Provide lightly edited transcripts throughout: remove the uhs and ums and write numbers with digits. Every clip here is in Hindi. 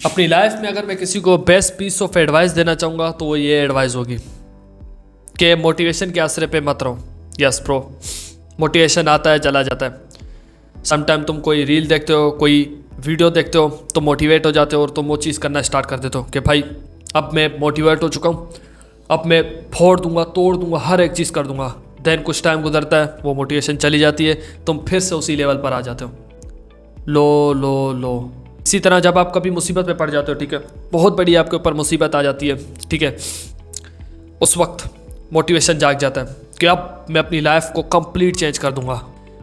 अपनी लाइफ में अगर मैं किसी को बेस्ट पीस ऑफ एडवाइस देना चाहूँगा तो वो ये एडवाइस होगी कि मोटिवेशन के आसरे पे मत रहो। यस ब्रो, मोटिवेशन आता है चला जाता है। समटाइम तुम कोई रील देखते हो, कोई वीडियो देखते हो तो मोटिवेट हो जाते हो और तुम वो चीज़ करना स्टार्ट कर देते हो कि भाई अब मैं मोटिवेट हो चुका हूँ, अब मैं फोड़ दूंगा, तोड़ दूंगा, हर एक चीज़ कर दूंगा। देन कुछ टाइम गुजरता है, वो मोटिवेशन चली जाती है, तुम फिर से उसी लेवल पर आ जाते हो। लो। इसी तरह जब आप कभी मुसीबत में पड़ जाते हो, ठीक है, बहुत बड़ी आपके ऊपर मुसीबत आ जाती है, ठीक है, उस वक्त मोटिवेशन जाग जाता है कि अब मैं अपनी लाइफ को कंप्लीट चेंज कर दूंगा।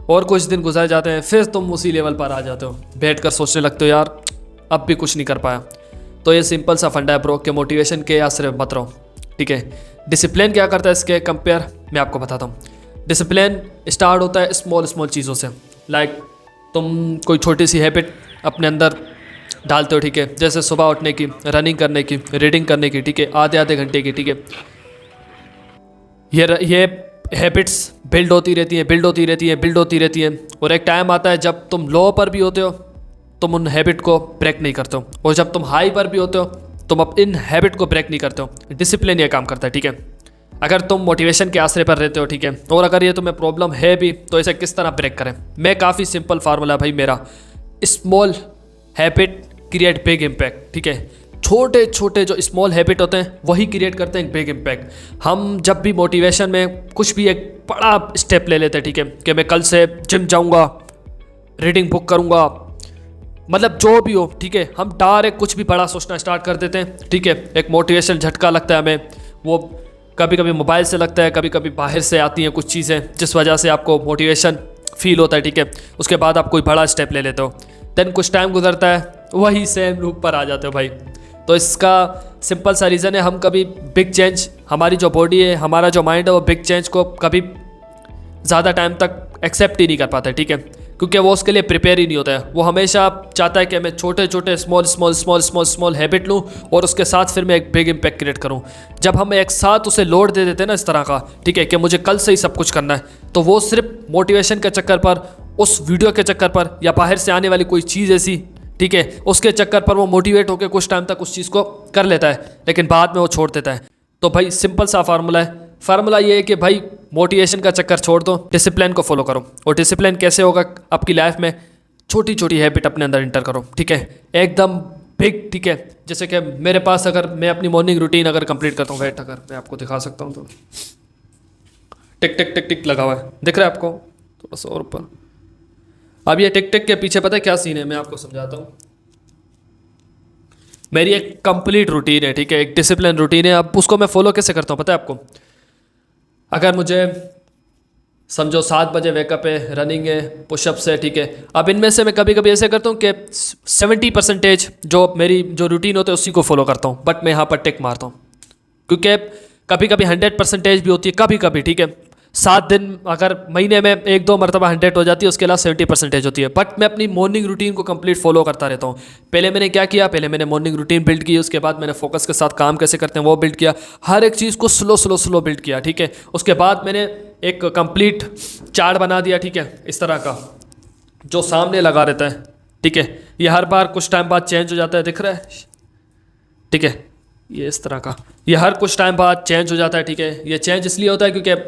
और कुछ दिन गुजर जाते हैं, फिर तुम उसी लेवल पर आ जाते हो, बैठ कर सोचने लगते हो यार अब भी कुछ नहीं कर पाया। तो ये सिंपल सा फंडा है ब्रो कि मोटिवेशन के आसरे मत रहो, ठीक है। डिसिप्लिन क्या करता है इसके कंपेयर मैं आपको बताता हूँ। डिसिप्लिन स्टार्ट होता है स्मॉल चीज़ों से। लाइक तुम कोई छोटी सी हैबिट अपने अंदर डालते हो, ठीक है, जैसे सुबह उठने की, रनिंग करने की, रीडिंग करने की, ठीक है, आधे घंटे की, ठीक है। ये हैबिट्स बिल्ड होती रहती है और एक टाइम आता है जब तुम लो पर भी होते हो तुम उन हैबिट को ब्रेक नहीं करते हो, और जब तुम हाई पर भी होते हो तुम अब इन हैबिट को ब्रेक नहीं करते हो। डिसिप्लिन ये काम करता है, ठीक है। अगर तुम मोटिवेशन के आसरे पर रहते हो, ठीक है, और अगर ये तुम्हें प्रॉब्लम है भी तो इसे किस तरह ब्रेक करें। मैं काफ़ी सिंपल फार्मूला भाई मेरा, small habit create big impact, ठीक है। छोटे छोटे जो स्मॉल हैबिट होते हैं वही क्रिएट करते हैं बिग इम्पैक्ट। हम जब भी मोटिवेशन में कुछ भी एक बड़ा स्टेप ले लेते हैं, ठीक है, कि मैं कल से जिम जाऊंगा, रीडिंग बुक करूंगा, मतलब जो भी हो, ठीक है, हम डायरेक्ट कुछ भी बड़ा सोचना स्टार्ट कर देते हैं, ठीक है। एक मोटिवेशन झटका लगता है हमें, वो कभी कभी मोबाइल से लगता है, कभी कभी बाहर से आती हैं कुछ चीज़ें जिस वजह से आपको मोटिवेशन फील होता है, ठीक है। उसके बाद आप कोई बड़ा स्टेप ले लेते हो, देन कुछ टाइम गुजरता है, वही सेम लूप पर आ जाते हो भाई। तो इसका सिंपल सा रीज़न है, हम कभी बिग चेंज, हमारी जो बॉडी है, हमारा जो माइंड है, वो बिग चेंज को कभी ज़्यादा टाइम तक एक्सेप्ट ही नहीं कर पाता है, ठीक है, क्योंकि वो उसके लिए प्रिपेयर ही नहीं होता है। वो हमेशा चाहता है कि मैं छोटे छोटे स्मॉल हैबिट लूँ और उसके साथ फिर मैं एक बिग इम्पैक्ट क्रिएट करूँ। जब हम एक साथ उसे लोड दे देते हैं ना इस तरह का, ठीक है, कि मुझे कल से ही सब कुछ करना है, तो वो सिर्फ मोटिवेशन के चक्कर पर, उस वीडियो के चक्कर पर, या बाहर से आने वाली कोई चीज़ ऐसी, ठीक है, उसके चक्कर पर वो मोटिवेट होकर कुछ टाइम तक उस चीज़ को कर लेता है, लेकिन बाद में वो छोड़ देता है। तो भाई सिंपल सा फार्मूला ये है कि भाई मोटिवेशन का चक्कर छोड़ दो, डिसिप्लिन को फॉलो करो। और डिसिप्लिन कैसे होगा आपकी लाइफ में, छोटी छोटी हैबिट अपने अंदर इंटर करो, ठीक है, एकदम बिग, ठीक है। जैसे कि मेरे पास, अगर मैं अपनी मॉर्निंग रूटीन अगर कंप्लीट करता हूँ, वेट अगर मैं आपको दिखा सकता हूँ तो टिक टिक टिक टिक लगा हुआ है, दिख रहा है आपको, थोड़ा सा और ऊपर। अब ये टिक टिक के पीछे पता है क्या सीन है, मैं आपको समझाता हूँ। मेरी एक कंप्लीट रूटीन है, ठीक है, एक डिसिप्लिन रूटीन है। अब उसको मैं फॉलो कैसे करता हूँ पता है आपको। अगर मुझे समझो 7 बजे वेकअप है, रनिंग है, पुशअप्स है, ठीक है, अब इनमें से मैं कभी कभी ऐसे करता हूँ कि 70% जो मेरी जो रूटीन होता है उसी को फॉलो करता हूँ, बट मैं यहाँ पर टिक मारता हूँ, क्योंकि कभी कभी 100% भी होती है, कभी कभी, ठीक है। 7 दिन अगर महीने में 1-2 मरतबा 100 हो जाती है, उसके अलावा 70% होती है। बट मैं अपनी मॉर्निंग रूटीन को कंप्लीट फॉलो करता रहता हूँ। पहले मैंने क्या किया, पहले मैंने मॉर्निंग रूटीन बिल्ड की, उसके बाद मैंने फोकस के साथ काम कैसे करते हैं वो बिल्ड किया, हर एक चीज़ को स्लो बिल्ड किया, ठीक है। उसके बाद मैंने एक कंप्लीट चार्ट बना दिया, ठीक है, इस तरह का जो सामने लगा रहता है, ठीक है। ये हर बार कुछ टाइम बाद चेंज हो जाता है, दिख रहा है, ठीक है, ये इस तरह का, ये हर कुछ टाइम बाद चेंज हो जाता है, ठीक है। ये चेंज इसलिए होता है क्योंकि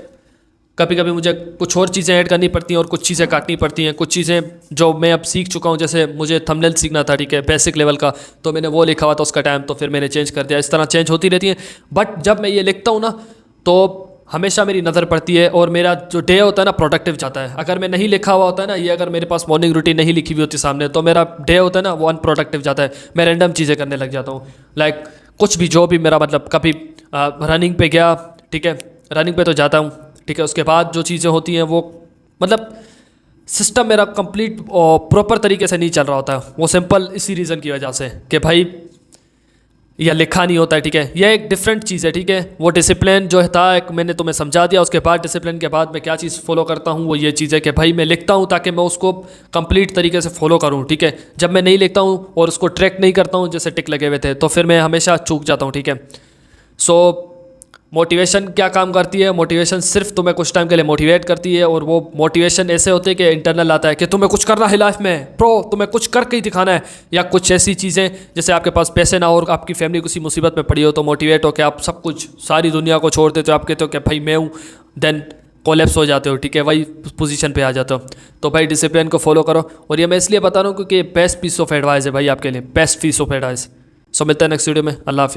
कभी कभी मुझे कुछ और चीज़ें ऐड करनी पड़ती हैं और कुछ चीज़ें काटनी पड़ती हैं। कुछ चीज़ें जो मैं अब सीख चुका हूँ, जैसे मुझे थंबनेल सीखना था, ठीक है, बेसिक लेवल का, तो मैंने वो लिखा हुआ था उसका टाइम, तो फिर मैंने चेंज कर दिया। इस तरह चेंज होती रहती है। बट जब मैं ये लिखता हूँ ना तो हमेशा मेरी नज़र पड़ती है और मेरा जो डे होता है ना प्रोडक्टिव जाता है। अगर मैं नहीं लिखा हुआ होता है ना, ये अगर मेरे पास मॉर्निंग रूटीन नहीं लिखी हुई होती सामने, तो मेरा डे होता है ना वो अनप्रोडक्टिव जाता है। मैं रैंडम चीज़ें करने लग जाता हूँ, लाइक कुछ भी, जो भी मेरा मतलब, कभी रनिंग पे गया, ठीक है, रनिंग पे तो जाता हूँ, ठीक है, उसके बाद जो चीज़ें होती हैं वो मतलब सिस्टम मेरा कंप्लीट प्रॉपर तरीके से नहीं चल रहा होता है। वो सिंपल इसी रीज़न की वजह से कि भाई यह लिखा नहीं होता है, ठीक है। यह एक डिफरेंट चीज़ है, ठीक है। वो डिसिप्लिन जो था एक मैंने तुम्हें समझा दिया। उसके बाद डिसिप्लिन के बाद मैं क्या चीज़ फॉलो करता हूँ, वो ये चीज़ है कि भाई मैं लिखता हूँ ताकि मैं उसको कंप्लीट तरीके से फॉलो करूँ, ठीक है। जब मैं नहीं लिखता हूँ और उसको ट्रैक नहीं करता हूँ, जैसे टिक लगे हुए थे, तो फिर मैं हमेशा चूक जाता हूँ, ठीक है। सो मोटिवेशन क्या काम करती है? मोटिवेशन सिर्फ तुम्हें कुछ टाइम के लिए मोटिवेट करती है, और वो मोटिवेशन ऐसे होते हैं कि इंटरनल आता है कि तुम्हें कुछ करना है लाइफ में, प्रो तुम्हें कुछ करके ही दिखाना है। या कुछ ऐसी चीज़ें जैसे आपके पास पैसे ना हो और आपकी फैमिली किसी मुसीबत में पड़ी हो, तो मोटिवेट हो कि आप सब कुछ सारी दुनिया को छोड़ देते हो, आप कहते हो कि भाई मैं हूँ, देन कोलेप्स हो जाते हो, ठीक है, वही पोजीशन पे आ जाते हो। तो भाई डिसिप्लिन को फॉलो करो, और ये मैं इसलिए बता रहा हूँ क्योंकि बेस्ट पीस ऑफ एडवाइस है भाई आपके लिए, बेस्ट पीस ऑफ एडवाइस। सो मिलते हैं नेक्स्ट वीडियो में। अल्लाह हाफिज़।